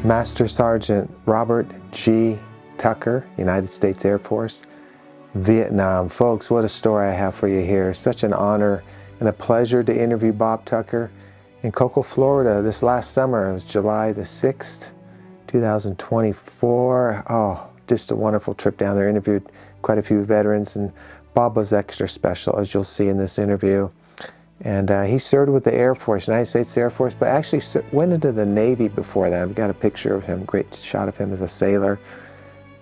Master Sergeant Robert G. Tucker, United States Air Force, Vietnam. Folks, what a story I have for you here. Such an honor and a pleasure to interview Bob Tucker in Cocoa, Florida this last summer. It was July the 6th, 2024. Oh, just a wonderful trip down there. Interviewed quite a few veterans, and Bob was extra special, as you'll see in this interview. And he served with the Air Force, United States Air Force, but actually went into the Navy before that. I've got a picture of him, great shot of him as a sailor.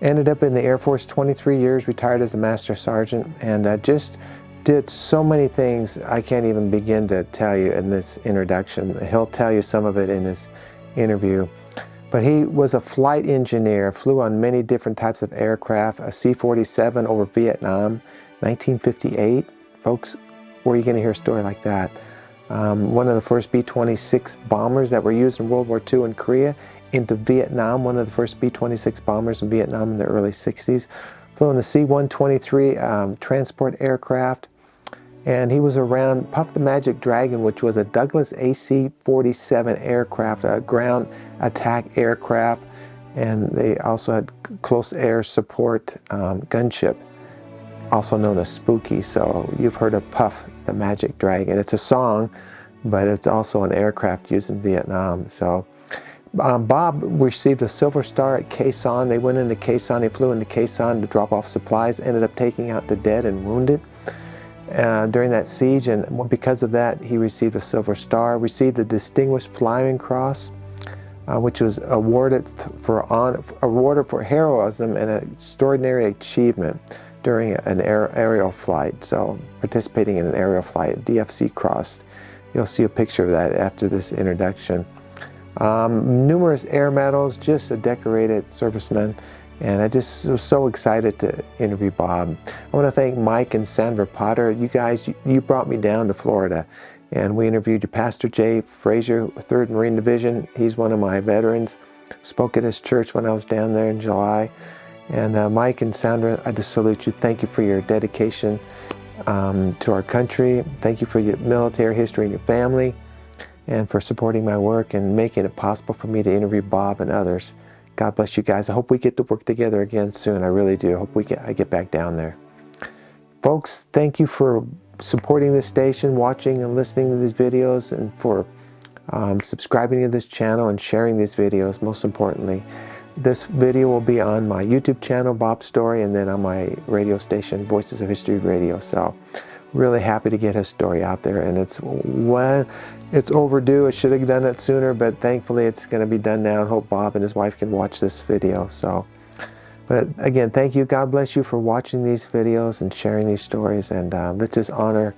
Ended up in the Air Force 23 years, retired as a Master Sergeant, and just did so many things I can't even begin to tell you in this introduction. He'll tell you some of it in his interview. But he was a flight engineer, flew on many different types of aircraft, a C-47 over Vietnam, 1958. Folks, where are you going to hear a story like that? One of the first B-26 bombers that were used in World War II in Korea into Vietnam, one of the first B-26 bombers in Vietnam in the early 60s. Flew in the C-123 transport aircraft, and he was around Puff the Magic Dragon, which was a Douglas AC-47 aircraft, a ground attack aircraft, and they also had close air support gunship, also known as Spooky. So you've heard of Puff the Magic Dragon. It's a song, but it's also an aircraft used in Vietnam. So Bob received a Silver Star at Sahn. They went into Sahn. He flew into Sahn to drop off supplies, ended up taking out the dead and wounded during that siege, and because of that he received a Silver Star, received the Distinguished Flying Cross, which was awarded for heroism and extraordinary achievement during an aerial flight. So participating in an aerial flight, DFC cross. You'll see a picture of that after this introduction. Numerous air medals, just a decorated serviceman, and I just was so excited to interview Bob. I want to thank Mike and Sandra Potter. You guys, you brought me down to Florida, and we interviewed Pastor Jay Frazier, 3rd Marine Division. He's one of my veterans. Spoke at his church when I was down there in July. And Mike and Sandra, I just salute you. Thank you for your dedication to our country. Thank you for your military history and your family, and for supporting my work and making it possible for me to interview Bob and others. God bless you guys. I hope we get to work together again soon. I really do. I hope I get back down there. Folks, thank you for supporting this station, watching and listening to these videos, and for subscribing to this channel and sharing these videos, most importantly. This video will be on my YouTube channel, Bob's Story, and then on my radio station, Voices of History Radio. So really happy to get his story out there, and it's overdue. I should have done it sooner, but thankfully it's going to be done now, and hope Bob and his wife can watch this video. So, but again, thank you. God bless you for watching these videos and sharing these stories, and let's just honor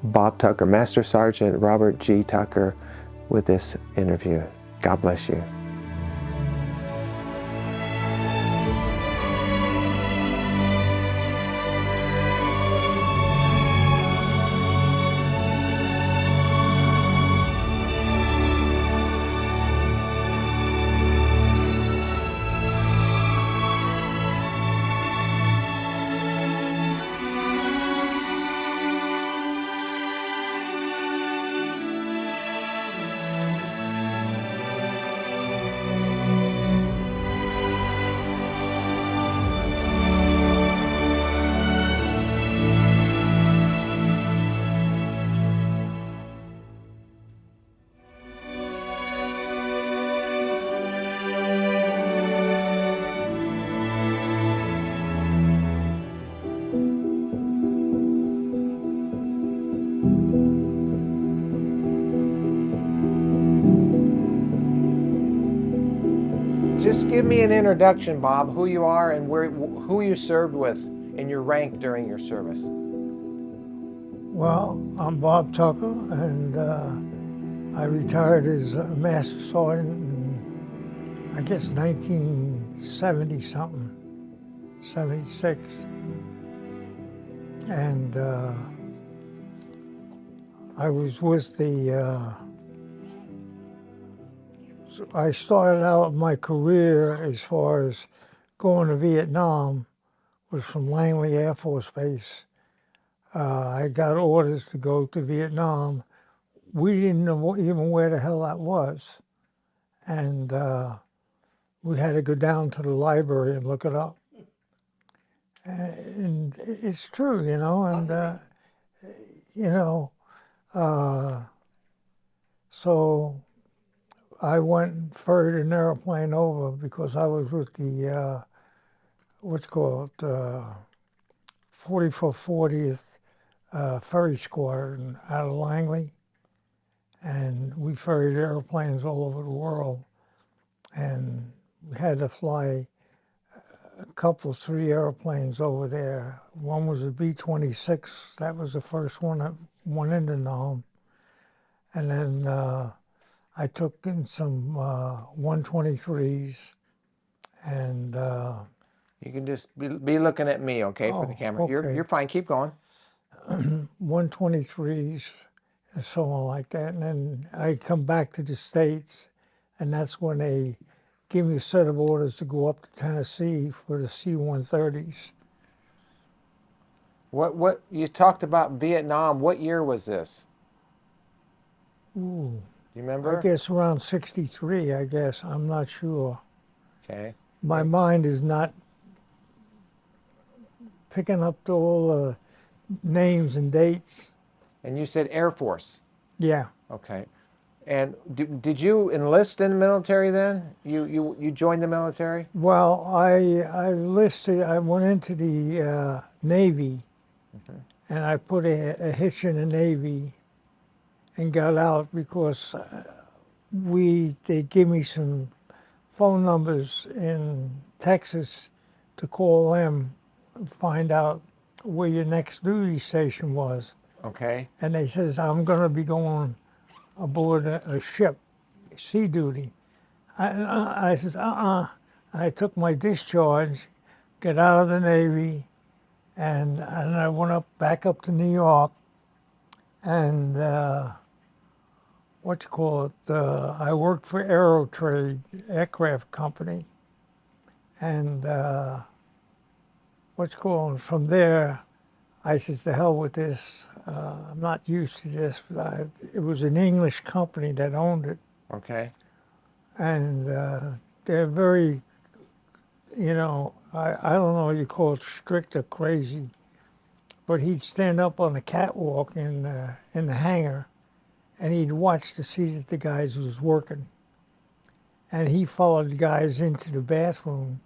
Bob Tucker, Master Sergeant Robert G. Tucker, with this interview. God bless you. Just give me an introduction, Bob, who you are and who you served with and your rank during your service. Well, I'm Bob Tucker, and I retired as a Master Sergeant in, I guess, 1970-something, 76. And I was with the so I started out my career as far as going to Vietnam was from Langley Air Force Base. I got orders to go to Vietnam. We didn't know even where the hell that was. And we had to go down to the library and look it up. And it's true, you know, and, you know, so I went and ferried an airplane over because I was with the, what's called, 44th 40th Ferry Squadron out of Langley. And we ferried airplanes all over the world. And we had to fly three airplanes over there. One was a B-26. That was the first one that went into Nam. And then I took in some 123s. And You can just be looking at me, okay, for the oh, camera. okay. You're fine. Keep going. 123s and so on like that. And then I come back to the States, and that's when they give me a set of orders to go up to Tennessee for the C-130s. What you talked about Vietnam? What year was this? Ooh, Do you remember? I guess around 63, I guess. I'm not sure. Okay. My mind is not picking up all the names and dates. And you said Air Force. Yeah. Okay. And did you enlist in the military then? You joined the military? Well, I enlisted. I went into the Navy, and I put a hitch in the Navy and got out because they give me some phone numbers in Texas to call them and find out where your next duty station was. Okay. And they says, I'm going to be going aboard a ship, sea duty. I says, I took my discharge, got out of the Navy, and I went back up to New York, and I worked for Aerotrade Aircraft Company, and from there, I says, to hell with this. I'm not used to this. It was an English company that owned it. Okay. And they're very, you know, I don't know, you call it strict or crazy, but he'd stand up on the catwalk in the hangar, and he'd watch to see that the guys was working. And he followed the guys into the bathroom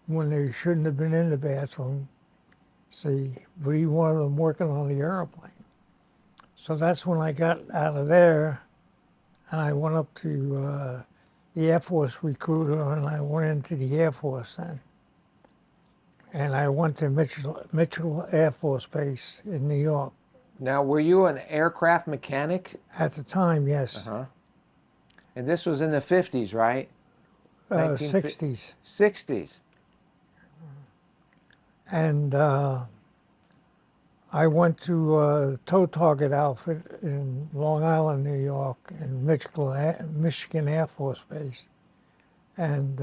when they shouldn't have been in the bathroom. See, but he wanted them working on the airplane. So that's when I got out of there, and I went up to the Air Force recruiter, and I went into the Air Force then. And I went to Mitchell Air Force Base in New York. Now, were you an aircraft mechanic? At the time, yes. Uh-huh. And this was in the 50s, right? 60s. 60s. And I went to a tow target outfit in Long Island, New York, in Michigan Air Force Base. And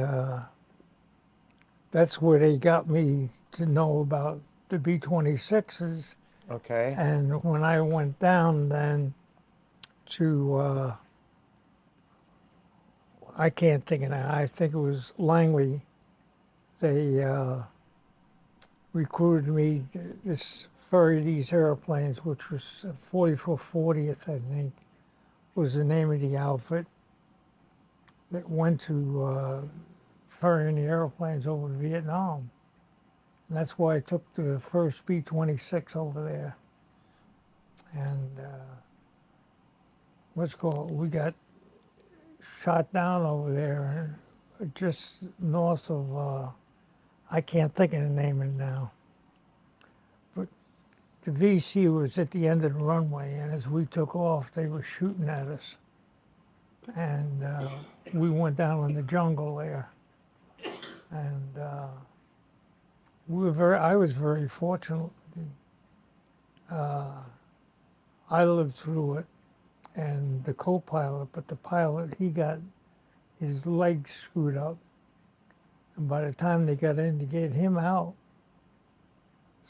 that's where they got me to know about the B-26s. Okay. And when I went down then to, I can't think of that, I think it was Langley, they recruited me to ferry these airplanes, which was 44th 40th, I think, was the name of the outfit that went to ferrying the airplanes over to Vietnam. And that's why I took the first B-26 over there. And we got shot down over there, just north of, I can't think of the name of it now. But the VC was at the end of the runway, and as we took off, they were shooting at us. And we went down in the jungle there. And I was very fortunate. I lived through it, and the co-pilot, but the pilot, he got his legs screwed up. And by the time they got in to get him out,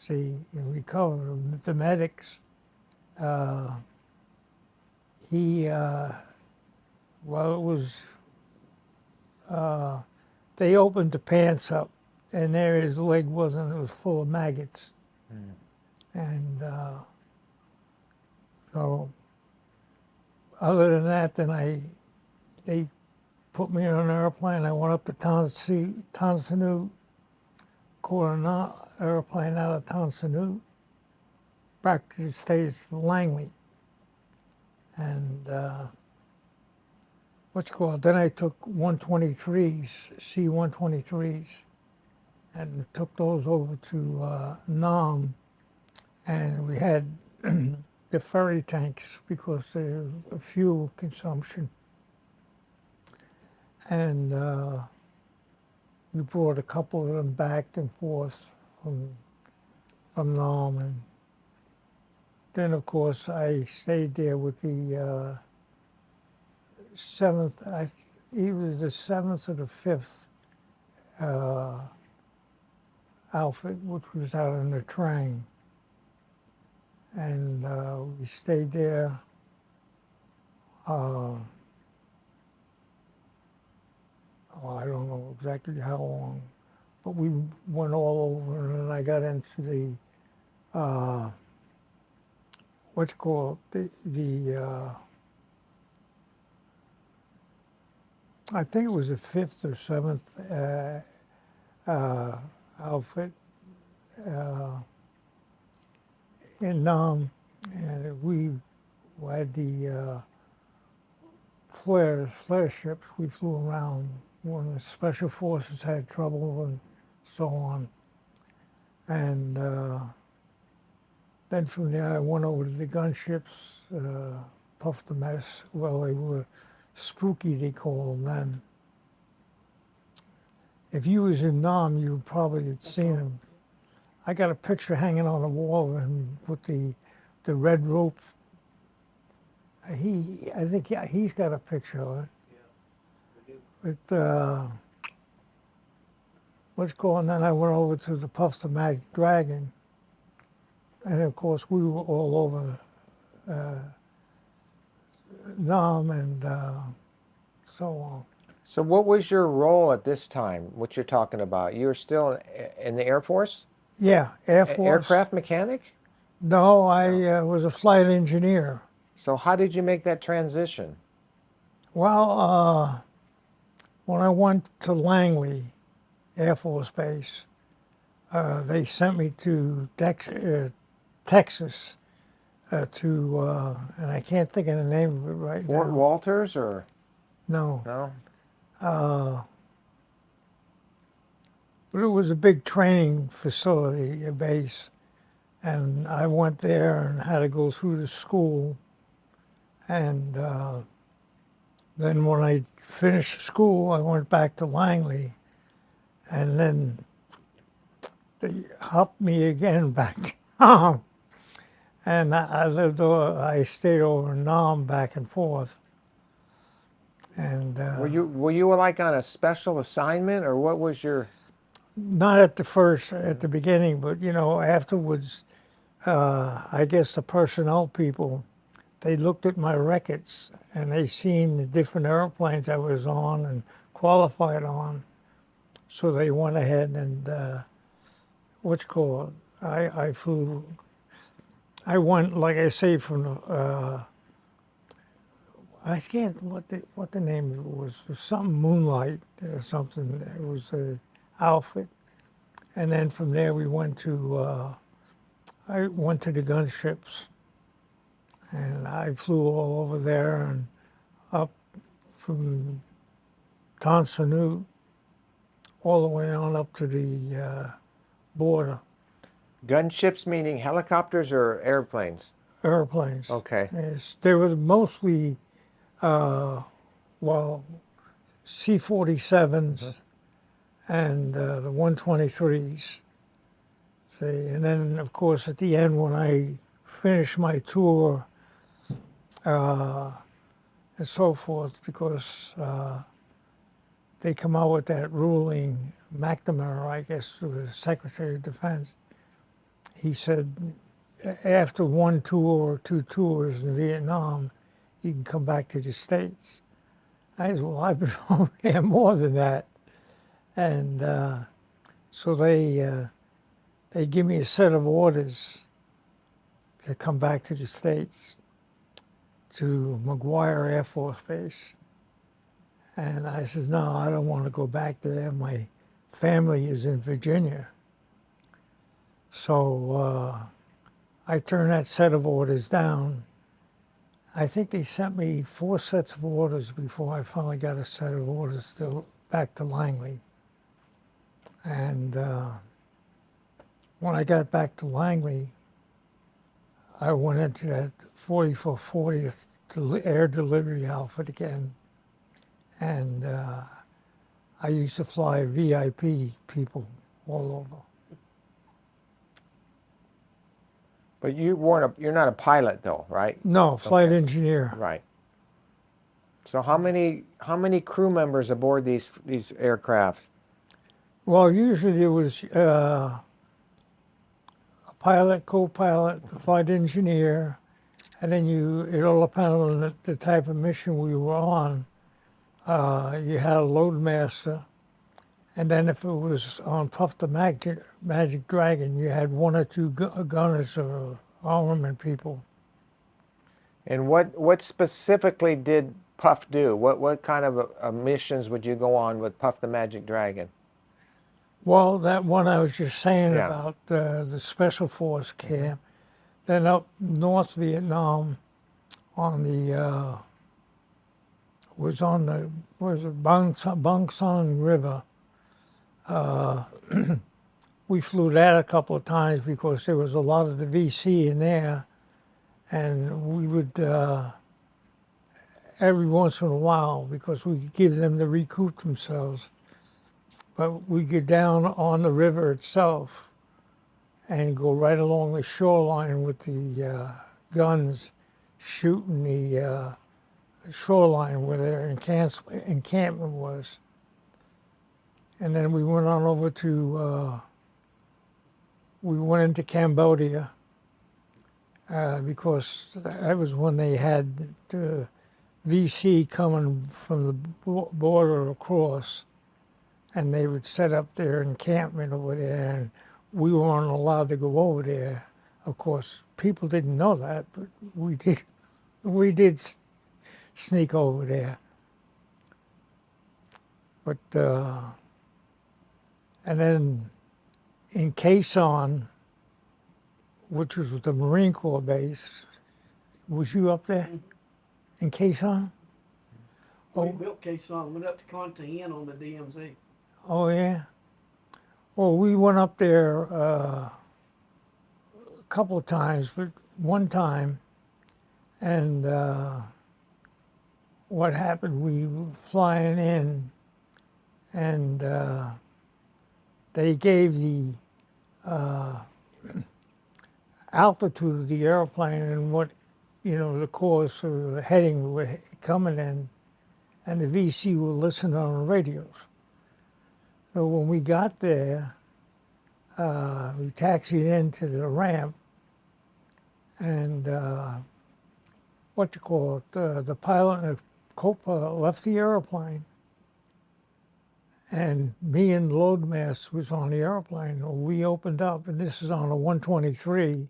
and recover the medics, it was they opened the pants up, and there his leg wasn't. It was full of maggots, and so other than that, they put me on an airplane. I went up to Tonsanute, caught an airplane out of Tonsanute, back to the States, to Langley, and then I took 123s, C-123s, and took those over to Nam, and we had the ferry tanks because there's fuel consumption, and we brought a couple of them back and forth from Nam, and then of course I stayed there with the seventh. He was the 7th or the 5th outfit, which was out in the Trang, and we stayed there. I don't know exactly how long, but we went all over, and then I got into the what's called the I think it was the 5th or 7th outfit in Nam, and we had the flare ships. We flew around when the special forces had trouble and so on. And then from there I went over to the gunships, puffed a mess. Well, they were spooky, they call them then. If you was in Nam, you probably had seen him. I got a picture hanging on the wall of him with the red rope. I think he's got a picture of it. But what's called, and then I went over to the Puff the Mag Dragon, and of course we were all over Nam and so on. So what was your role at this time, what you're talking about? You were still in the Air Force? Yeah, Air Force. Aircraft mechanic? No, I was a flight engineer. So how did you make that transition? Well, when I went to Langley Air Force Base, they sent me to Texas and I can't think of the name of it right now. Fort Walters or? No. No? But it was a big training facility, a base, and I went there and had to go through the school, and then when I finished school, I went back to Langley, and then they hopped me again back to and I stayed over in Nam back and forth. And were you like on a special assignment, or what was your? Not at the beginning, but afterwards, I guess the personnel people, they looked at my records and they seen the different airplanes I was on and qualified on, so they went ahead and I flew. I went, like I say, from I can't what the name of it was. It was something Moonlight or something. It was a outfit, and then from there we went to I went to the gunships, and I flew all over there and up from Tonsanute all the way on up to the border. Gunships meaning helicopters or airplanes? Airplanes. Okay. Yes, they were mostly C-47s and the 123s. See, and then of course at the end when I finished my tour and so forth, because they come out with that ruling, McNamara, I guess, who was Secretary of Defense. He said after one tour or two tours in Vietnam, you can come back to the States. I said, well, I've been over there more than that. And so they give me a set of orders to come back to the States, to McGuire Air Force Base. And I says, no, I don't want to go back there. My family is in Virginia. So I turned that set of orders down. I think they sent me 4 sets of orders before I finally got a set of orders back to Langley. And when I got back to Langley, I went into that 44 40th air delivery outfit again. And I used to fly VIP people all over. But you're not a pilot though, right? No, flight engineer. Right. So how many crew members aboard these aircraft? Well, usually there was a pilot, co-pilot, the flight engineer, and then it all depended on the type of mission we were on. You had a load master, and then if it was on Puff the Magic Dragon, you had 1 or 2 gunners or armament people. And what specifically did Puff do? What kind of missions would you go on with Puff the Magic Dragon? Well, that one I was just saying Yeah. about the Special Force camp. Then up North Vietnam on the, Bang Song River. We flew that a couple of times because there was a lot of the VC in there. And we would, every once in a while, because we could give them to recoup themselves, but we get down on the river itself and go right along the shoreline with the guns shooting the shoreline where their encampment was. And then we went on over to, we went into Cambodia because that was when they had the VC coming from the border across, and they would set up their encampment over there, and we weren't allowed to go over there. Of course, people didn't know that, but we did. We did sneak over there. But and then in Sahn, which was the Marine Corps base, was you up there in Sahn? We built Sahn, went up to Contain on the DMZ. Oh yeah. Well, we went up there a couple of times, but one time, and what happened? We were flying in, and they gave the altitude of the airplane and what, the course or the heading we were coming in, and the VC were listening on the radios. So when we got there, we taxied into the ramp, and the pilot and the co-pilot left the airplane, and me and the loadmaster was on the airplane. We opened up, and this is on a 123,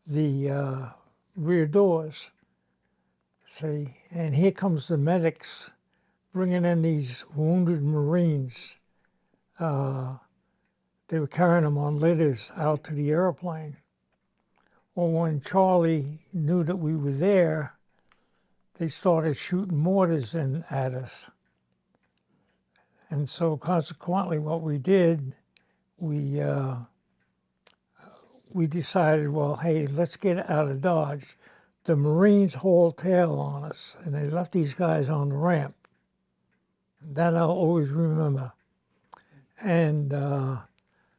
the rear doors, see, and here comes the medics bringing in these wounded Marines. They were carrying them on litters out to the airplane. Well, when Charlie knew that we were there, they started shooting mortars at us. And so consequently what we did, we decided, well, hey, let's get out of Dodge. The Marines hauled tail on us, and they left these guys on the ramp. That I'll always remember. And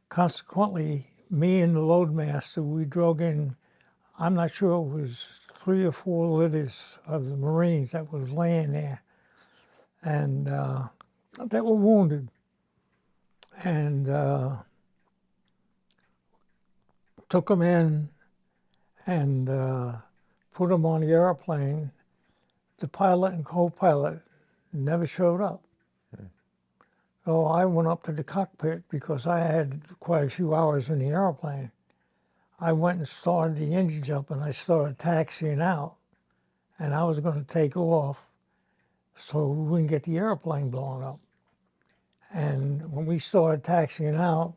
consequently, me and the loadmaster, we drove in, I'm not sure it was 3 or 4 litters of the Marines that was laying there, and that were wounded. And took them in and put them on the airplane. The pilot and co-pilot never showed up. So I went up to the cockpit because I had quite a few hours in the airplane. I went and started the engines up and I started taxiing out. And I was going to take off so we wouldn't get the airplane blown up. And when we started taxiing out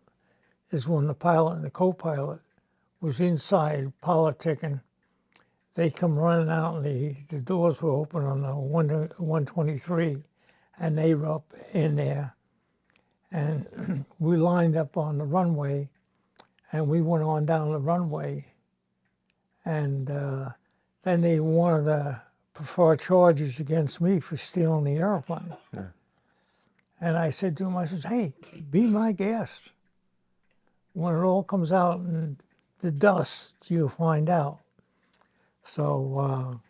is when the pilot and the co-pilot was inside politicking. They come running out and the doors were open on the 123 and they were up in there. And we lined up on the runway and we went on down the runway. And then they wanted to prefer charges against me for stealing the airplane. Yeah. And I said to him, I said, hey, be my guest. When it all comes out in the dust, you'll find out. So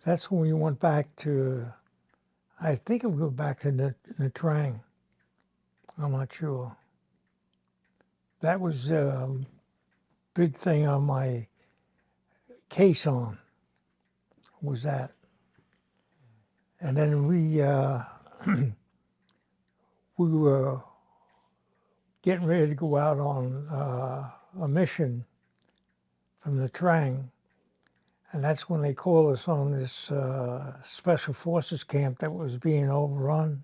that's when we went back to, I think we went back to Nha Trang. I'm not sure. That was a big thing on my case on, was that. And then we were getting ready to go out on a mission from Nha Trang. And that's when they called us on this special forces camp that was being overrun.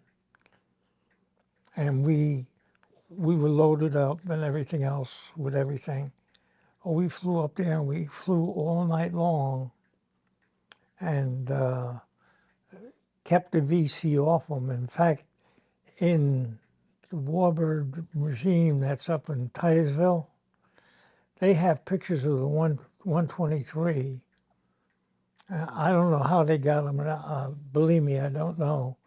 And we were loaded up and everything else with everything. Oh, we flew up there and we flew all night long and kept the VC off them. In fact, in the Warbird regime that's up in Titusville, they have pictures of the 123. I don't know how they got them. Believe me, I don't know.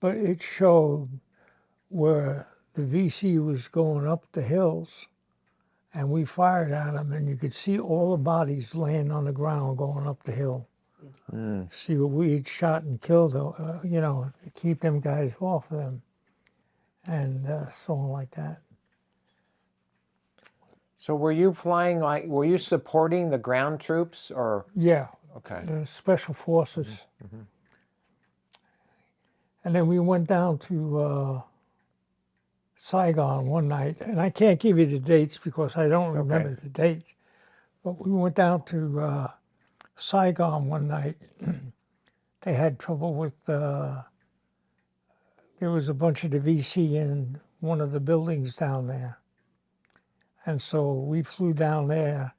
But it showed where the VC was going up the hills, and we fired at them, and you could see all the bodies laying on the ground going up the hill. Mm. See what we had shot and killed, to keep them guys off of them, and so on like that. So were you flying, were you supporting the ground troops, or? Yeah. Okay. The special forces. Mm-hmm. And then we went down to Saigon one night, and I can't give you the dates because I don't remember the dates, but we went down to Saigon one night. They had trouble with, there was a bunch of the VC in one of the buildings down there. And so we flew down there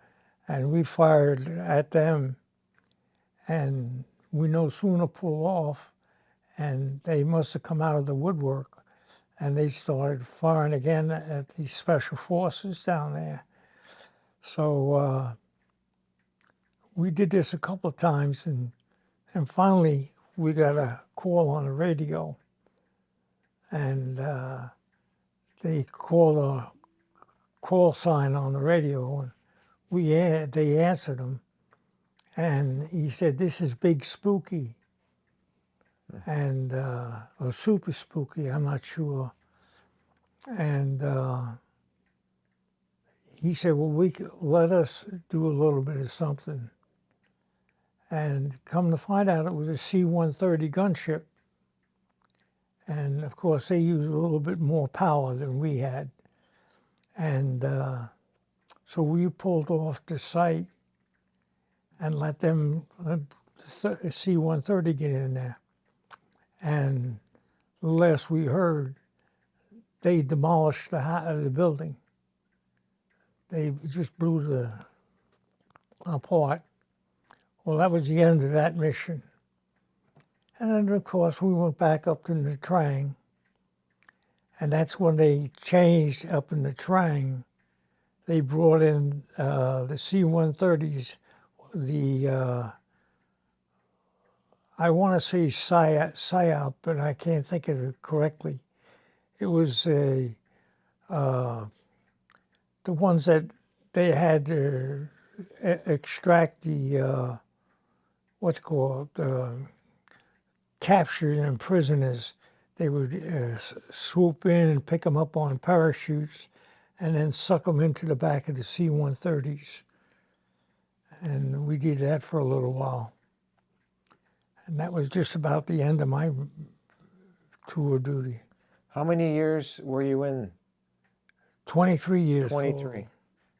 and we fired at them. And we no sooner pulled off, and they must have come out of the woodwork, and they started firing again at the special forces down there. So we did this a couple of times, and finally we got a call on the radio, and they called a call sign on the radio, and they answered them. And he said, this is Big Spooky, and or Super Spooky, I'm not sure. And he said, well, let us do a little bit of something. And come to find out, it was a C-130 gunship. And of course, they used a little bit more power than we had. And so we pulled off the site and let the C-130 get in there. And the last we heard, they demolished the building. They just blew the apart. Well, that was the end of that mission. And then, of course, we went back up to Nha Trang. And that's when they changed up in Nha Trang. They brought in the C-130s, I want to say PSYOP, but I can't think of it correctly. It was the ones that they had to extract the, captured and prisoners. They would swoop in and pick them up on parachutes and then suck them into the back of the C-130s. And we did that for a little while. And that was just about the end of my tour duty. How many years were you in? 23 years. 23. Total.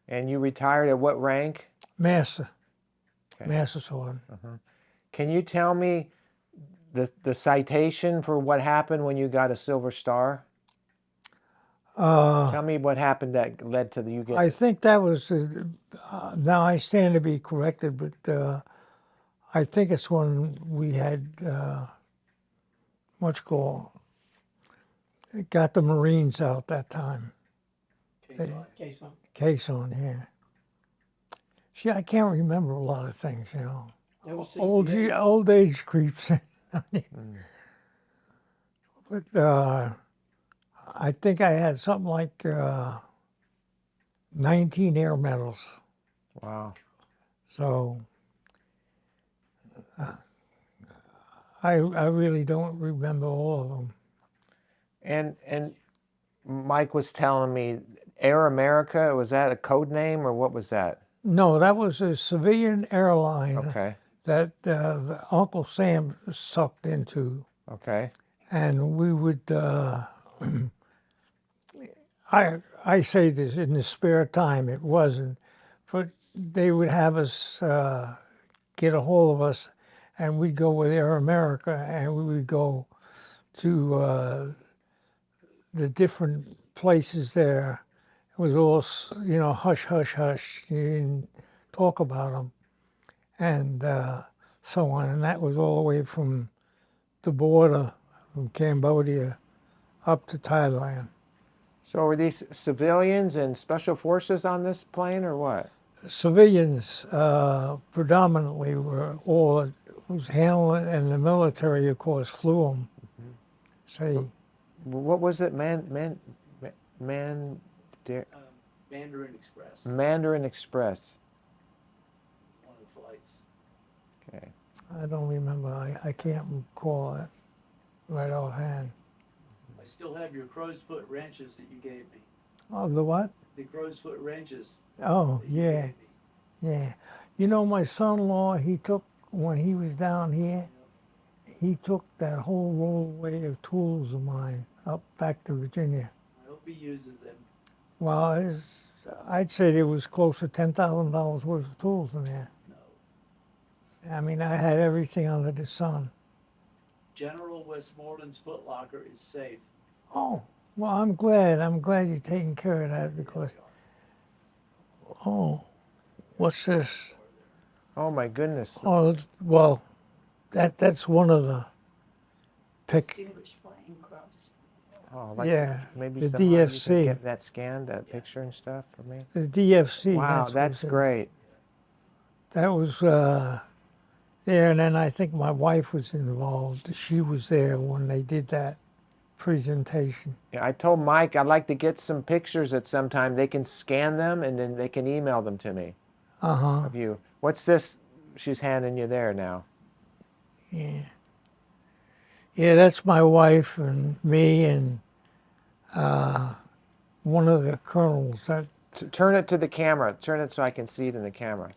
And you retired at what rank? Master. Okay. Master Sergeant. Can you tell me the citation for what happened when you got a Silver Star? Tell me what happened that led to you getting. I think that was, now I stand to be corrected, but I think it's when we had, what's called, got the Marines out that time. Case on. Case on, yeah. See, I can't remember a lot of things, you know. That was 68. Old age creeps in. But I think I had something like 19 air medals. Wow. So I really don't remember all of them. And Mike was telling me Air America, was that a code name or what was that? No, that was a civilian airline Okay. that the Uncle Sam sucked into. Okay. And we would, I say this in the spare time, it wasn't, but they would have us get a hold of us, and we'd go with Air America, and we would go to the different places there. It was all, you know, hush, hush, hush. You didn't talk about them, and so on. And that was all the way from the border, from Cambodia up to Thailand. So were these civilians and special forces on this plane or what? Civilians predominantly were all was handling, and the military, of course, flew them. Say, What was it? Mandarin Express. Mandarin Express. One of the flights. Okay. I don't remember. I can't recall it right offhand. I still have your crow's foot wrenches that you gave me. Oh, the what? The crow's foot wrenches. Oh, that you yeah, gave me. yeah. You know, my son-in-law, he took, when he was down here, he took that whole rollaway of tools of mine up back to Virginia. I hope he uses them. Well, I'd say there was close to $10,000 worth of tools in there. No. I mean, I had everything under the sun. General Westmoreland's Foot Locker is safe. Oh, well, I'm glad. I'm glad you're taking care of that because, oh, what's this? Oh my goodness. Oh, well, that's one of the Distinguished Flying Cross. Oh, like yeah, maybe the somehow you can DFC. get that scanned, that picture and stuff for me. The DFC. Wow, what that's it is. great. That was there, and then I think my wife was involved. She was there when they did that presentation. Yeah, I told Mike I'd like to get some pictures at some time. They can scan them and then they can email them to me of you. What's this she's handing you there now? Yeah. Yeah, that's my wife and me and one of the colonels. That Turn it to the camera. Turn it so I can see it in the camera.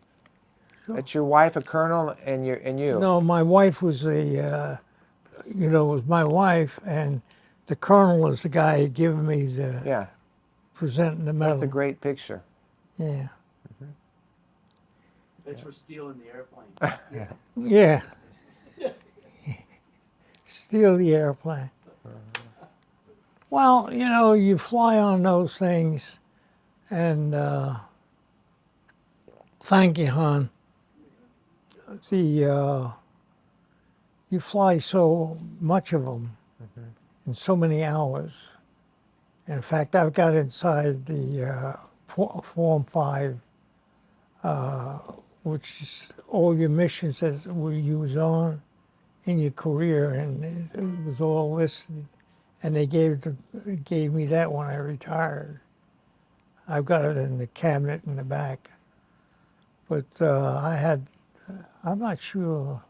Sure. That's your wife, a colonel, and you. No, my wife was was my wife, and the colonel was the guy who gave me the Yeah, presenting the medal. that's a great picture. Yeah. That's for stealing the airplane. Yeah. Steal the airplane. Well, you know, you fly on those things, and thank you, hon. You fly so much of them in so many hours. In fact, I've got inside the Form 5, which is all your missions that you was on in your career, and it was all listed. And they gave me that when I retired. I've got it in the cabinet in the back. But I'm not sure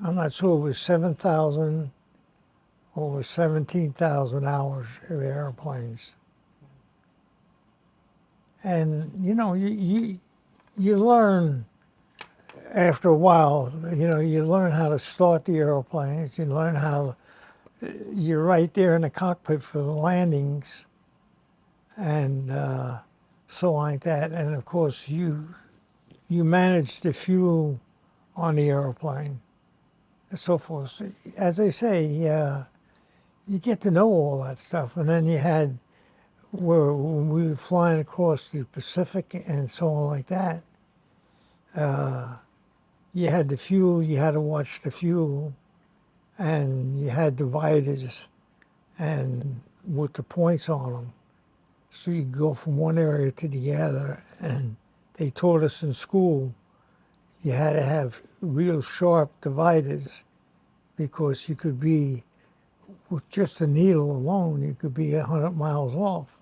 it was 7,000 or 17,000 hours of airplanes. And you know, you learn after a while, you learn how to start the airplanes. You learn how you're right there in the cockpit for the landings, and so like that. And of course, you manage the fuel on the airplane and so forth. So, as I say, you get to know all that stuff. And then you had when we were flying across the Pacific and so on like that. You had the fuel. You had to watch the fuel, and you had dividers and with the points on them. So you go from one area to the other, and they taught us in school you had to have real sharp dividers because you could be, with just a needle alone, you could be 100 miles off,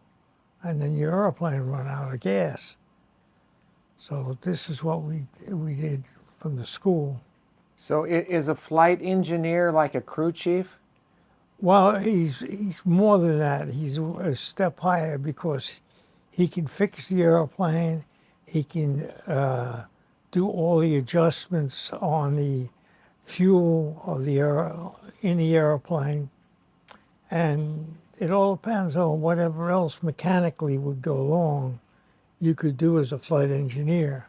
and then your airplane run out of gas. So this is what we did from the school. So is a flight engineer like a crew chief? Well, he's more than that. He's a step higher because he can fix the airplane. He can do all the adjustments on the fuel of in the airplane, and it all depends on whatever else mechanically would go wrong. You could do as a flight engineer.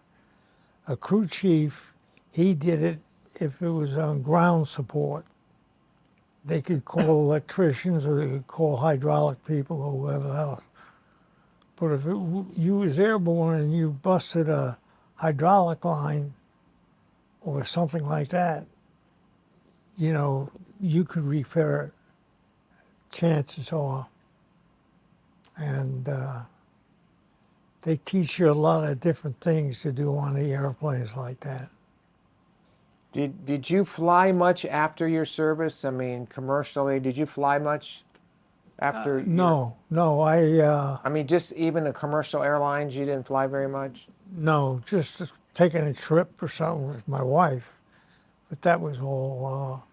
A crew chief, he did it if it was on ground support. They could call electricians or they could call hydraulic people or whoever else. But if you was airborne and you busted a hydraulic line or something like that, you could repair it. Chances are. And they teach you a lot of different things to do on the airplanes like that. Did you fly much after your service? I mean, commercially, did you fly much after? No, I mean, just even the commercial airlines, you didn't fly very much? no, just taking a trip or something with my wife. But that was all.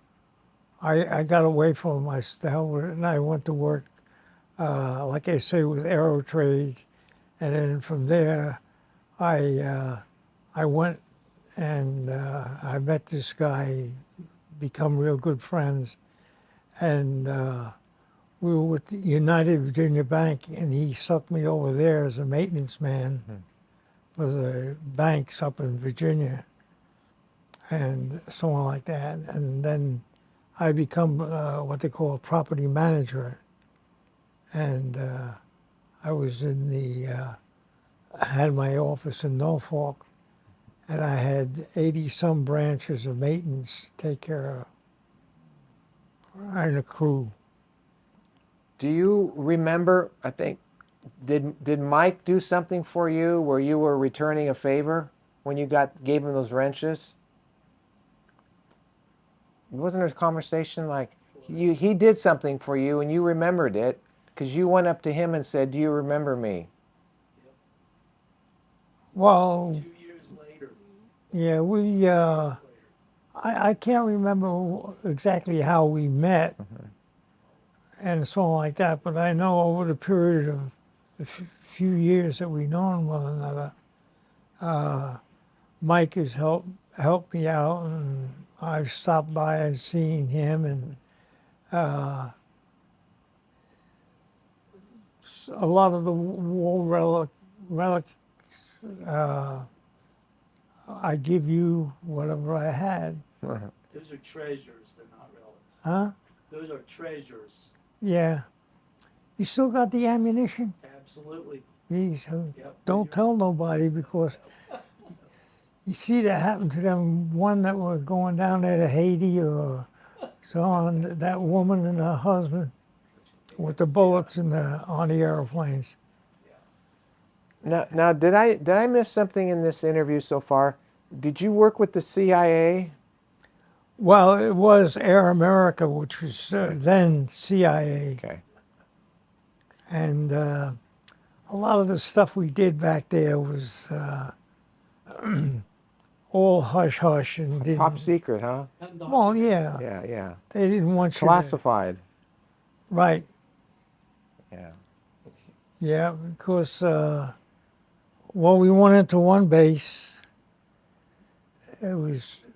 I got away from my style and I went to work, like I say, with Aerotrade. And then from there, I went and I met this guy, become real good friends. And we were with United Virginia Bank, and he sucked me over there as a maintenance man for the banks up in Virginia and so on like that. And then I become what they call a property manager. And I was in I had my office in Norfolk, and I had 80-some branches of maintenance to take care of, and a crew. Do you remember, I think, did Mike do something for you where you were returning a favor when you gave him those wrenches? Wasn't there a conversation like he did something for you and you remembered it because you went up to him and said, "Do you remember me?" Well, 2 years later. yeah, I can't remember exactly how we met and so on like that, but I know over the period of the few years that we've known one another, Mike has helped me out, and I've stopped by and seen him, and a lot of the war relics, I give you whatever I had. Those are treasures, they're not relics. Huh? Those are treasures. Yeah. You still got the ammunition? Absolutely. Geez, Yep. don't tell nobody, because you see that happen to them one that were going down there to Haiti or so on, that woman and her husband with the bullets on the airplanes. Now, did I miss something in this interview so far? Did you work with the CIA? Well, it was Air America, which was then CIA. Okay. And a lot of the stuff we did back there was all hush-hush and didn't... Top secret, huh? Well, yeah. Yeah. They didn't want you to... Classified. Right. Yeah. Yeah, because, we went into one base, it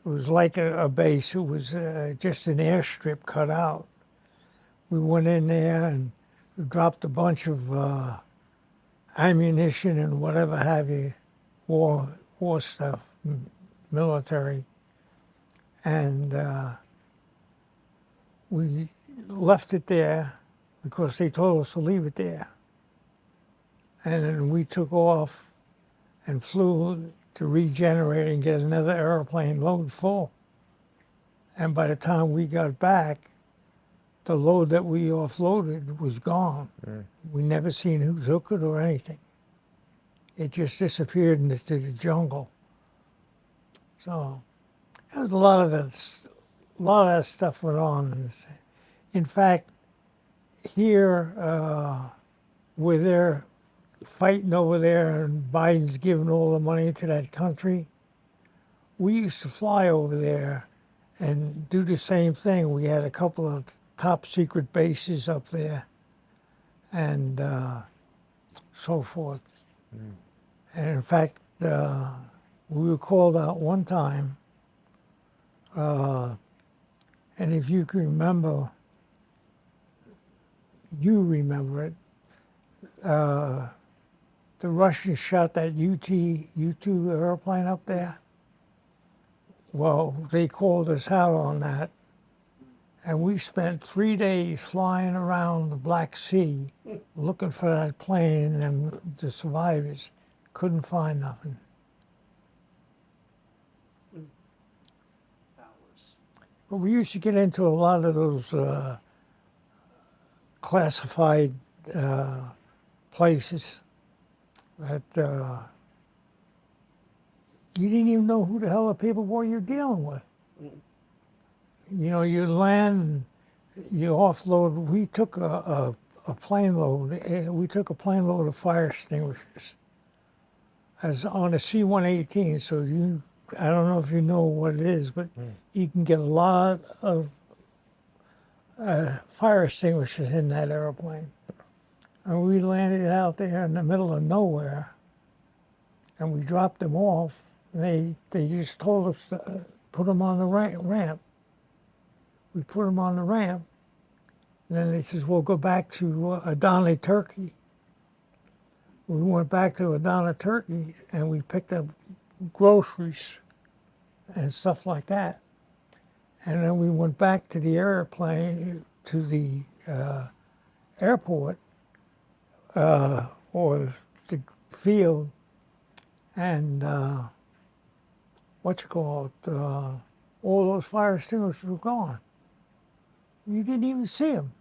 was like a base. It was just an airstrip cut out. We went in there and dropped a bunch of ammunition and whatever have you, war stuff, military, and we left it there because they told us to leave it there. And then we took off and flew to regenerate and get another airplane load full. And by the time we got back, the load that we offloaded was gone. We never seen who took it or anything. It just disappeared into the jungle. So there's a lot of that stuff went on. In fact, here where they're fighting over there and Biden's giving all the money to that country, we used to fly over there and do the same thing. We had a couple of top secret bases up there and so forth. And in fact, we were called out one time, and if you can remember, you remember it, the Russians shot that U-2 airplane up there. Well, they called us out on that. And we spent 3 days flying around the Black Sea looking for that plane and the survivors. Couldn't find nothing. Hours. But we used to get into a lot of those classified places that you didn't even know who the hell the people were you're dealing with. You know, you land, you offload. We took a plane load. We took a plane load of fire extinguishers as on a C-118. So I don't know if you know what it is, but you can get a lot of fire extinguishers in that airplane. And we landed out there in the middle of nowhere, and we dropped them off. They just told us to put them on the ramp. We put them on the ramp, and then they says, we'll go back to Adana, Turkey. We went back to Adana, Turkey, and we picked up groceries and stuff like that. And then we went back to the airplane, to the airport, or the field, and all those fire extinguishers were gone. You didn't even see them.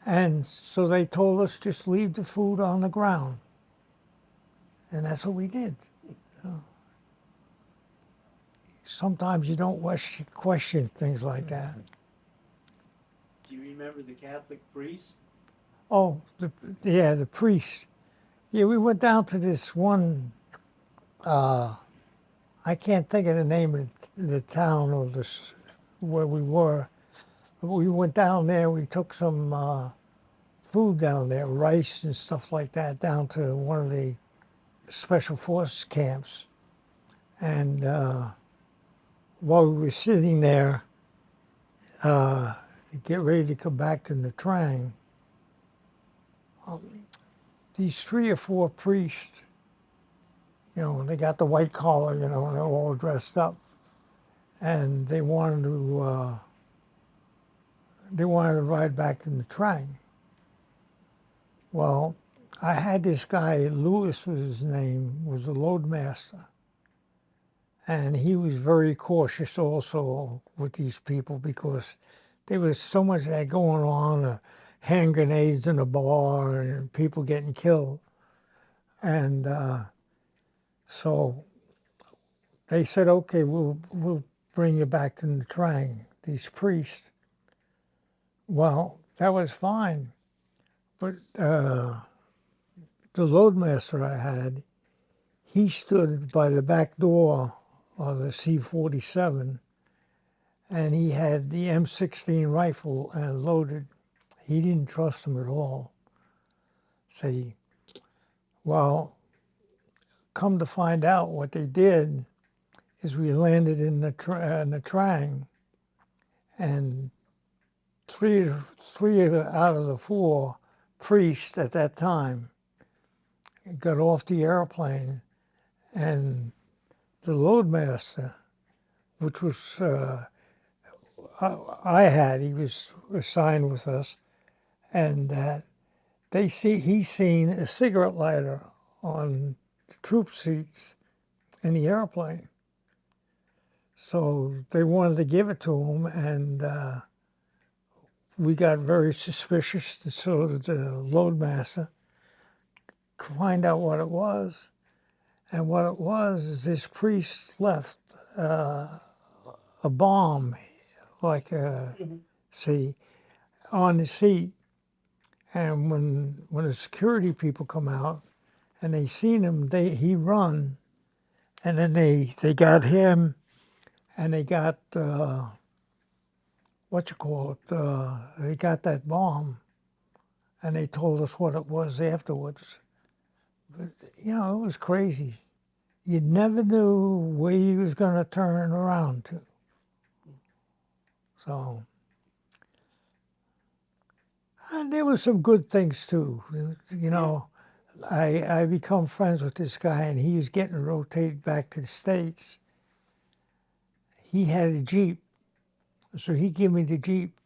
And so they told us just leave the food on the ground. And that's what we did. So sometimes you don't question things like that. Do you remember the Catholic priest? Oh, the priest. Yeah, we went down to this one, I can't think of the name of the town or where we were. But we went down there, we took some food down there, rice and stuff like that, down to one of the Special Forces camps. And while we were sitting there, to get ready to come back to Nha Trang, these 3 or 4 priests, you know, they got the white collar, you know, and they're all dressed up. And they wanted to ride back to Nha Trang. Well, I had this guy, Lewis was his name, was a loadmaster. And he was very cautious also with these people because there was so much of that going on, hand grenades in a bar and people getting killed. And so they said, okay, we'll bring you back to Nha Trang, these priests. Well, that was fine. But the loadmaster I had, he stood by the back door of the C-47, and he had the M16 rifle and loaded. He didn't trust him at all. Well, come to find out what they did, is we landed in the Trang, and three out of the four priests at that time got off the airplane, and the loadmaster, which was I had, he was assigned with us, and he seen a cigarette lighter on the troop seats in the airplane. So they wanted to give it to him, and we got very suspicious, so did the loadmaster, to find out what it was. And what it was is this priest left a bomb, like see, on the seat. And when the security people come out and they seen him, he run, and then they got him, and they got they got that bomb, and they told us what it was afterwards. But, you know, it was crazy. You never knew where he was going to turn around to. So, and there were some good things too. You know, I become friends with this guy, and he was getting rotated back to the States. He had a Jeep, so he gave me the Jeep.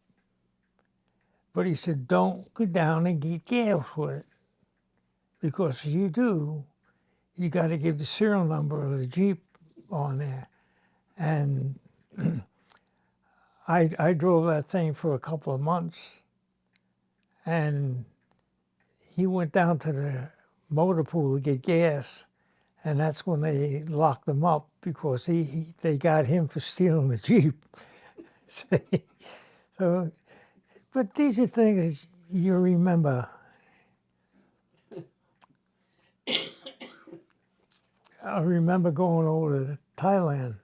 But he said, don't go down and get gas with it, because if you do, you got to give the serial number of the Jeep on there. And I drove that thing for a couple of months, and he went down to the motor pool to get gas, and that's when they locked him up, because they got him for stealing the Jeep. So, but these are things you remember. I remember going over to Thailand,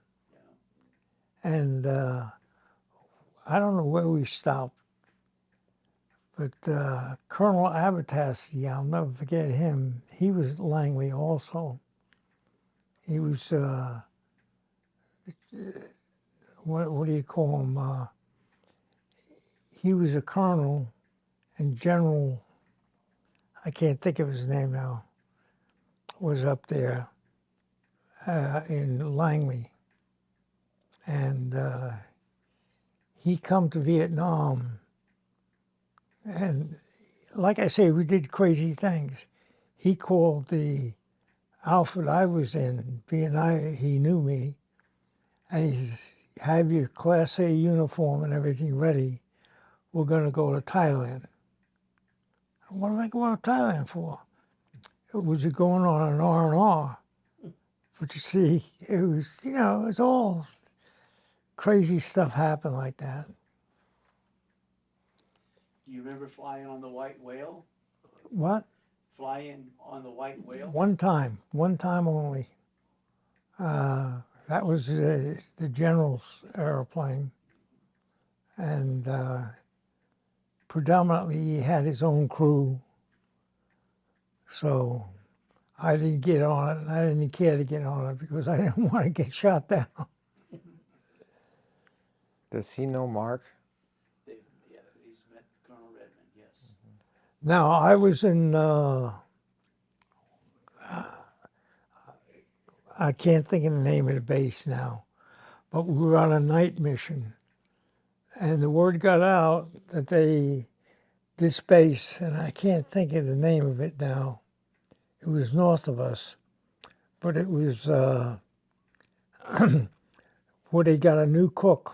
and I don't know where we stopped, but Colonel Abatasi, I'll never forget him. He was Langley also. He was, what do you call him? He was a colonel and general, I can't think of his name now, was up there in Langley. And he come to Vietnam, and like I say, we did crazy things. He called the outfit I was in, he knew me, and he says, have your Class A uniform and everything ready. We're going to go to Thailand. What am I going to Thailand for? It was going on an R&R. But you see, it was, you know, it's all crazy stuff happened like that. Do you remember flying on the white whale? What? Flying on the white whale? One time only. That was the general's airplane. And predominantly he had his own crew. So I didn't get on it, and I didn't care to get on it because I didn't want to get shot down. Does he know Mark? Yeah, he's met Colonel Redmond, yes. Now, I was in, I can't think of the name of the base now, but we were on a night mission. And the word got out that this base, and I can't think of the name of it now, it was north of us, but it was where they got a new cook.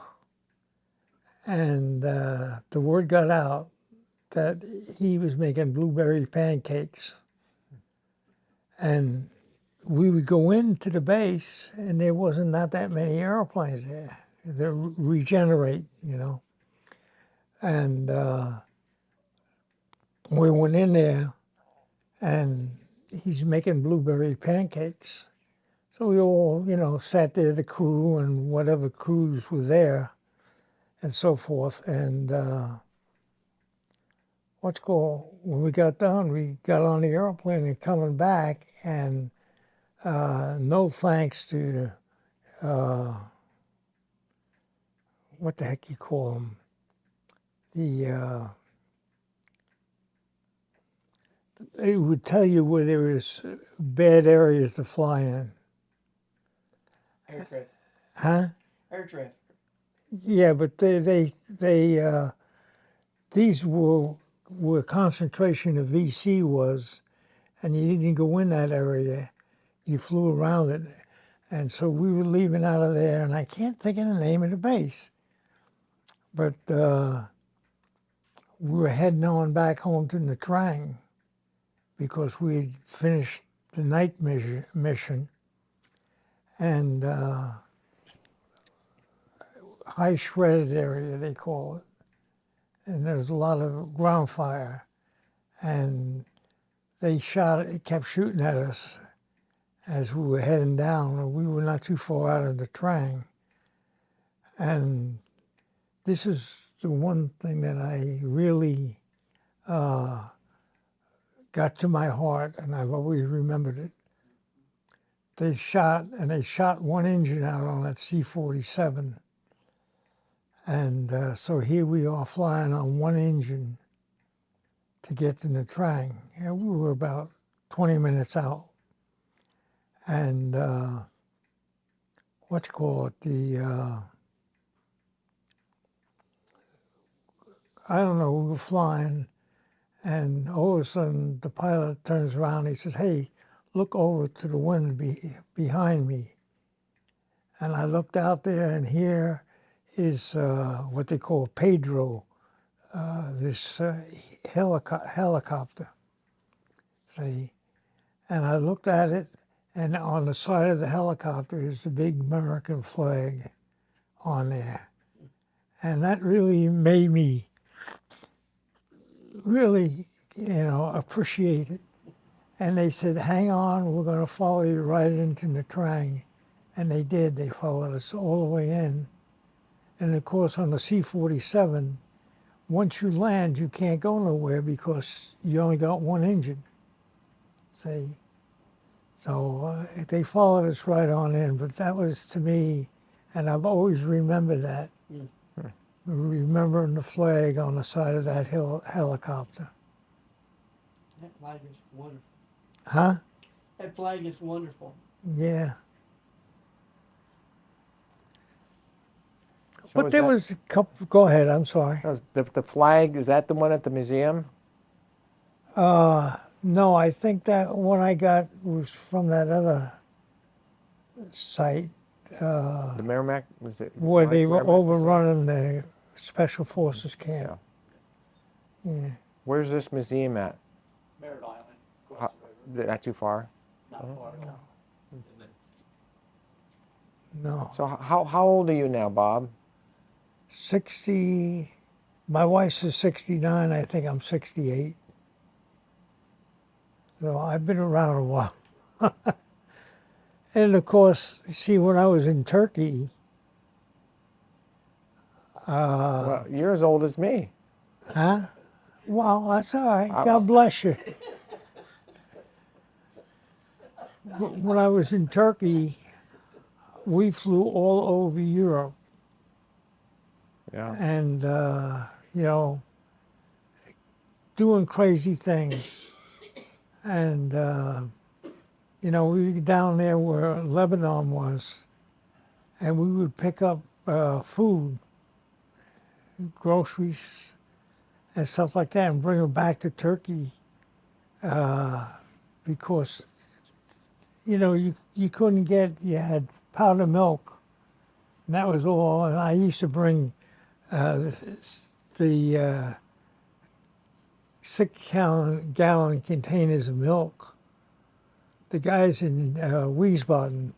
And the word got out that he was making blueberry pancakes. And we would go into the base, and there wasn't not that many airplanes there. They regenerate, you know. And we went in there, and he's making blueberry pancakes. So we all, you know, sat there, the crew and whatever crews were there, and so forth. And when we got done, we got on the airplane and coming back, and no thanks to what the heck you call them? It would tell you where there was bad areas to fly in. Air traffic. Huh? Air traffic. Yeah, but these were where concentration of VC was, and you didn't go in that area. You flew around it. And so we were leaving out of there, and I can't think of the name of the base. But we were heading on back home to Nha Trang because we had finished the night mission. And high shredded area, they call it. And there was a lot of ground fire. And they kept shooting at us as we were heading down, and we were not too far out of the Trang. And this is the one thing that I really got to my heart, and I've always remembered it. They shot one engine out on that C-47. And so here we are flying on one engine to get to Nha Trang. And we were about 20 minutes out. And I don't know, we were flying, and all of a sudden the pilot turns around and he says, "Hey, look over to the wind behind me." And I looked out there, and here is what they call Pedro, this helicopter. See? And I looked at it, and on the side of the helicopter is the big American flag on there. And that really made me really, appreciate it. And they said, "Hang on, we're going to follow you right into Nha Trang." And they did. They followed us all the way in. And of course, on the C-47, once you land, you can't go nowhere because you only got one engine. See? So they followed us right on in. But that was, to me, and I've always remembered that. Mm. Remembering the flag on the side of that helicopter. That flag is wonderful. Huh? That flag is wonderful. Yeah. So But is there that- was a couple, go ahead, I'm sorry. the flag, is that the one at the museum? No, I think that one I got was from that other site The Merrimack, was it? where they were Merrimack was it? overrunning the Special Forces camp. Yeah. Where's this museum at? Merritt Island, across the river, Not too far. not far at all. No. So how old are you now, Bob? 60, my wife is 69, I think I'm 68. So I've been around a while. And of course, see, when I was in Turkey, Well, you're as old as me. huh? Well, that's all right. I- God bless you. When I was in Turkey, we flew all over Europe, Yeah. and doing crazy things. And we were down there where Lebanon was, and we would pick up food, groceries, and stuff like that, and bring them back to Turkey because you couldn't get, you had powdered milk, and that was all. And I used to bring the 6-gallon containers of milk. The guys in Wiesbaden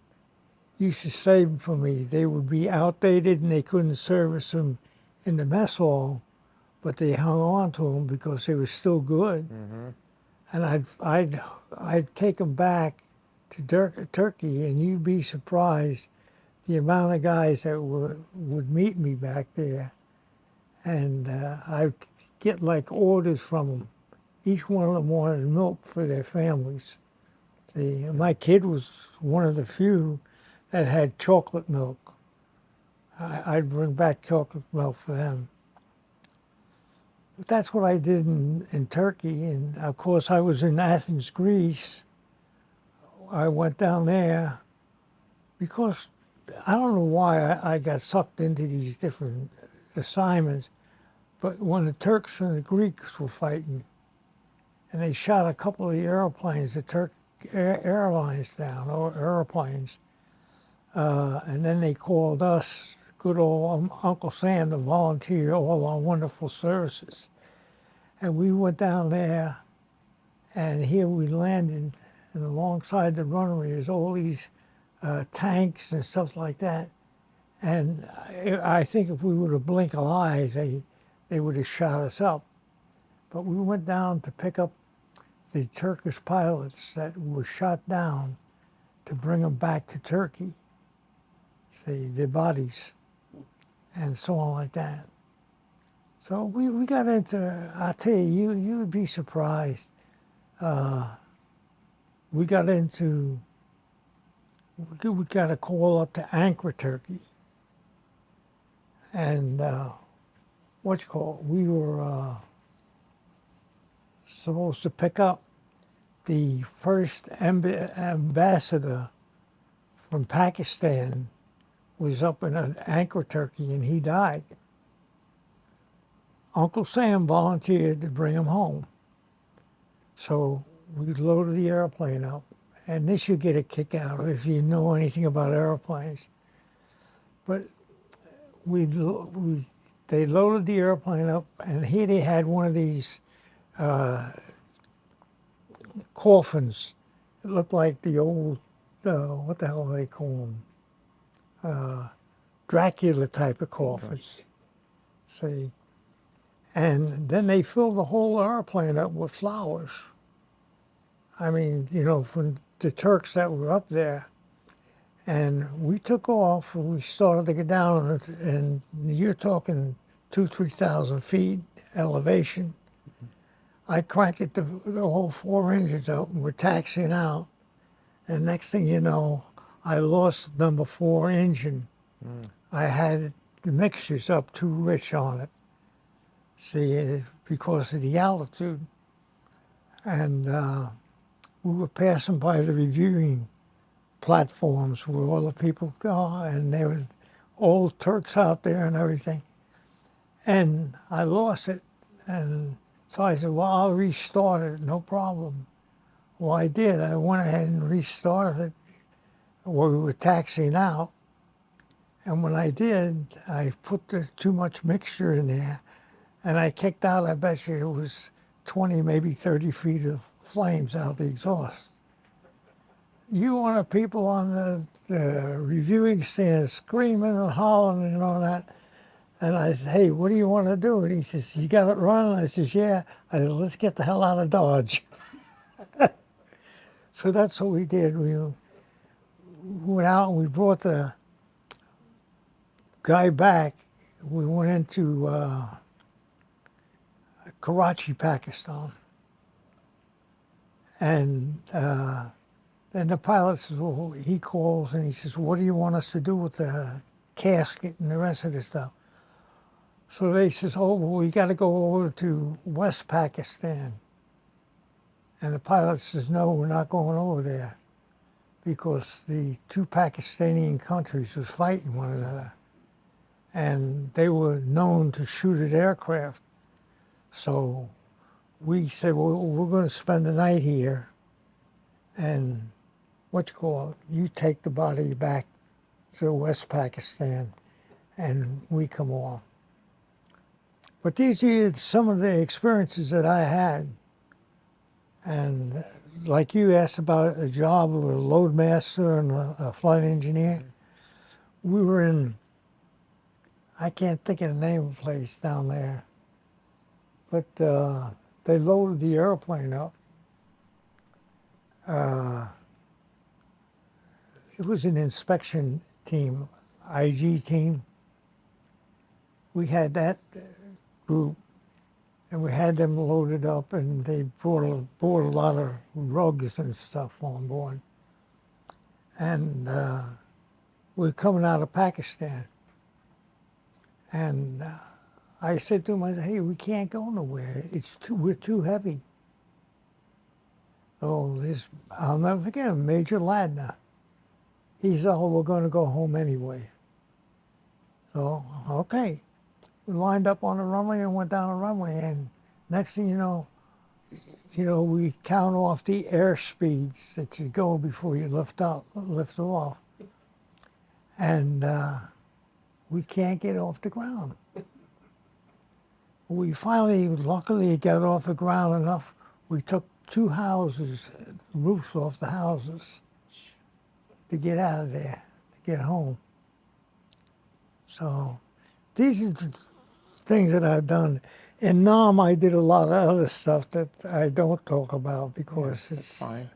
used to save them for me. They would be outdated and they couldn't service them in the mess hall, but they hung on to them because they were still good. Mm-hmm. And I'd take them back to Turkey, and you'd be surprised the amount of guys that would meet me back there. And I'd get like orders from them. Each one of them wanted milk for their families. See, my kid was one of the few that had chocolate milk. I'd bring back chocolate milk for them. But that's what I did in Turkey. And of course, I was in Athens, Greece. I went down there because I don't know why I got sucked into these different assignments. But when the Turks and the Greeks were fighting, and they shot a couple of the airplanes, the Turk airlines down, or airplanes, and then they called us, good old Uncle Sam, to volunteer all our wonderful services. And we went down there, and here we landed, and alongside the runway is all these tanks and stuff like that. And I think if we would have blinked an eye, they would have shot us up. But we went down to pick up the Turkish pilots that were shot down to bring them back to Turkey, see, their bodies, and so on like that. So we got into, I tell you would be surprised. We got into, we got a call up to Ankara, Turkey. And we were supposed to pick up the first ambassador from Pakistan was up in Ankara, Turkey, and he died. Uncle Sam volunteered to bring him home. So we loaded the airplane up, and this you get a kick out of if you know anything about airplanes. But they loaded the airplane up, and here they had one of these coffins. It looked like the old, what the hell do they call them? Dracula type of coffins. See? And then they filled the whole airplane up with flowers. I mean, you know, from the Turks that were up there. And we took off, and we started to get down, and you're talking 2,000 to 3,000 feet elevation. I cranked it the whole 4 engines up, and we're taxiing out. And next thing you know, I lost number 4 engine. I had the mixtures up too rich on it. See, because of the altitude. And we were passing by the reviewing platforms where all the people go, and there were old Turks out there and everything. And I lost it, and so I said, well, I'll restart it, no problem. Well, I did. I went ahead and restarted it while we were taxiing out. And when I did, I put too much mixture in there, and I kicked out, I bet you it was 20, maybe 30 feet of flames out the exhaust. You want the people on the reviewing stand screaming and hollering and all that. And I said, hey, what do you want to do? And he says, you got it running? I says, yeah. I said, let's get the hell out of Dodge. So that's what we did. We went out and we brought the guy back. We went into Karachi, Pakistan. And then the pilot says, well, he calls and he says, what do you want us to do with the casket and the rest of this stuff? So they says, oh, well, we got to go over to West Pakistan. And the pilot says, no, we're not going over there because the 2 Pakistani countries was fighting one another. And they were known to shoot at aircraft. So we said, well, we're going to spend the night here. And you take the body back to West Pakistan, and we come off. But these are some of the experiences that I had. And like you asked about a job of a load master and a flight engineer, we were in, I can't think of the name of the place down there, but they loaded the airplane up. It was an inspection team, IG team. We had that group, and we had them loaded up, and they brought a lot of rugs and stuff on board. And we're coming out of Pakistan. And I said to him, I said, hey, we can't go nowhere. We're too heavy. So this, I'll never forget him, Major Ladner. He said, oh, we're going to go home anyway. So, okay. We lined up on the runway and went down the runway. And next thing you know, we count off the airspeeds that you go before you lift off. And we can't get off the ground. We finally, luckily, got off the ground enough. We took 2 houses, roofs off the houses, to get out of there, to get home. So these are the things that I've done. In Nam, I did a lot of other stuff that I don't talk about because it's fine.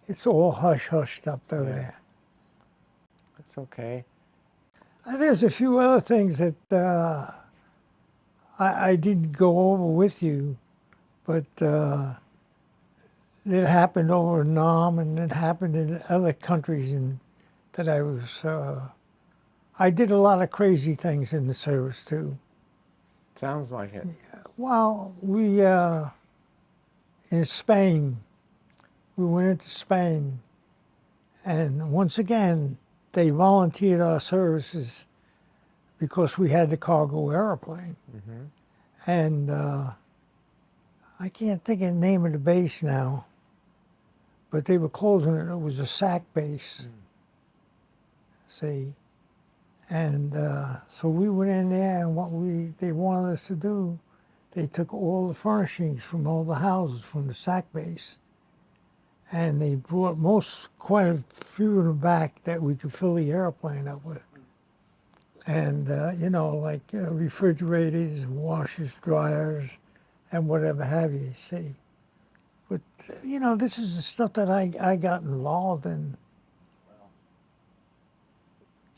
It's all hush-hushed up there. It's okay. And there's a few other things that I didn't go over with you, but it happened over in Nam and it happened in other countries that I was, I did a lot of crazy things in the service too. Sounds like it. Well, we, in Spain, we went into Spain and once again, they volunteered our services because we had the cargo airplane. Mm-hmm. And I can't think of the name of the base now, but they were closing it. It was a SAC base. See? And so we went in there, and they wanted us to do, they took all the furnishings from all the houses from the SAC base, and they brought quite a few of them back that we could fill the airplane up with. And, like refrigerators, washers, dryers, and whatever have you, see. But, this is the stuff that I got involved in. Well,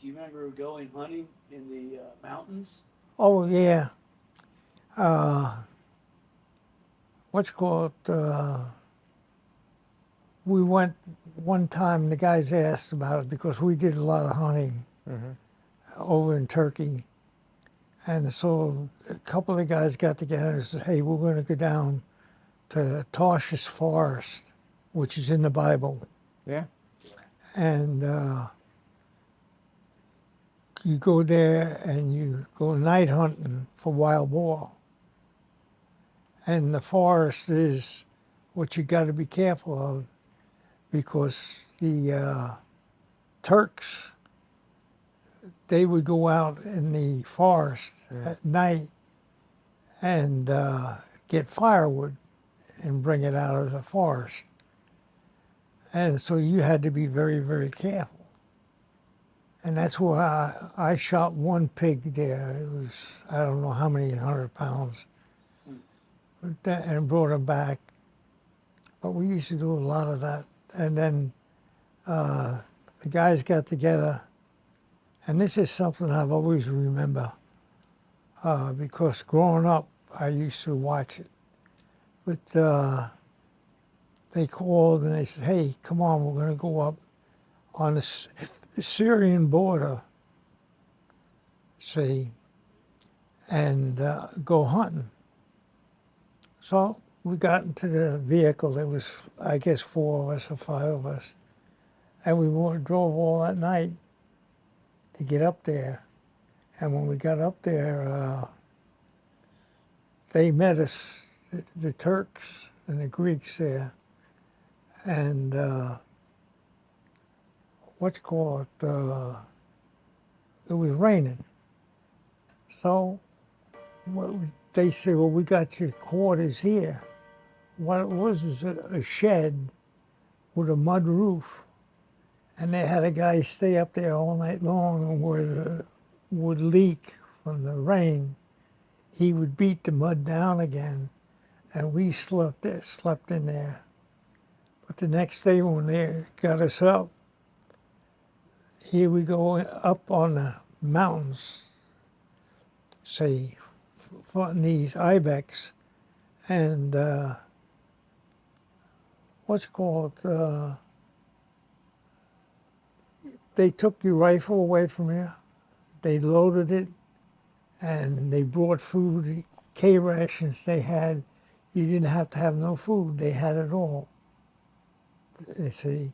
do you remember going hunting in the mountains? Oh, yeah. We went one time, the guys asked about it because we did a lot of hunting over in Turkey. And so a couple of the guys got together and said, hey, we're going to go down to Tarshish Forest, which is in the Bible. Yeah. And you go there and you go night hunting for wild boar. And the forest is what you got to be careful of because the Turks, they would go out in the forest at night and get firewood and bring it out of the forest. And so you had to be very, very careful. And that's where I shot one pig there. It was, I don't know how many 100 pounds. And brought him back. But we used to do a lot of that. And then the guys got together. And this is something I've always remember because growing up, I used to watch it. But they called and they said, hey, come on, we're going to go up on the Syrian border, see, and go hunting. So we got into the vehicle. There was, I guess, 4 of us or 5 of us. And we drove all that night to get up there. And when we got up there, they met us, the Turks and the Greeks there. And it was raining. So they said, well, we got your quarters here. What it was a shed with a mud roof. And they had a guy stay up there all night long, and where the would leak from the rain, he would beat the mud down again, and we slept in there. But the next day when they got us up, here we go up on the mountains, say, fighting these ibex, and they took your rifle away from you, they loaded it, and they brought food, K rations they had. You didn't have to have no food, they had it all. You see?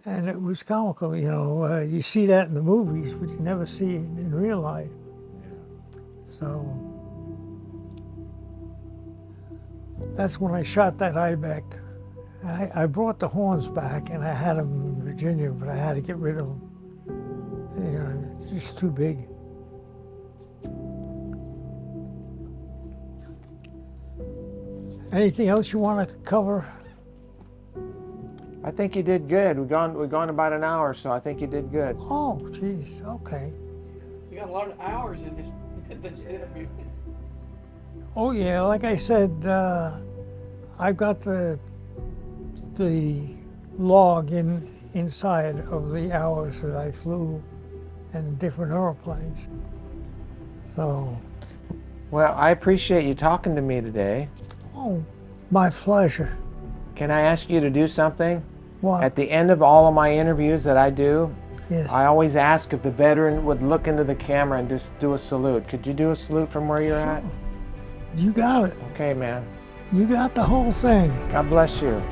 And it was comical, you know. You see that in the movies, but you never see it in real life. So that's when I shot that ibex. I brought the horns back, and I had them in Virginia, but I had to get rid of them. You know, it's just too big. Anything else you want to cover? I think you did good. We've gone about an hour, so I think you did good. Oh, geez, okay. You got a lot of hours in this interview. Oh yeah, like I said, I've got the log inside of the hours that I flew in different airplanes. So, Well, I appreciate you talking to me today. oh, my pleasure. Can I ask you to do something? What? At the end of all of my interviews that I do, Yes. I always ask if the veteran would look into the camera and just do a salute. Could you do a salute from where you're at? You got it. Okay, man. You got the whole thing. God bless you.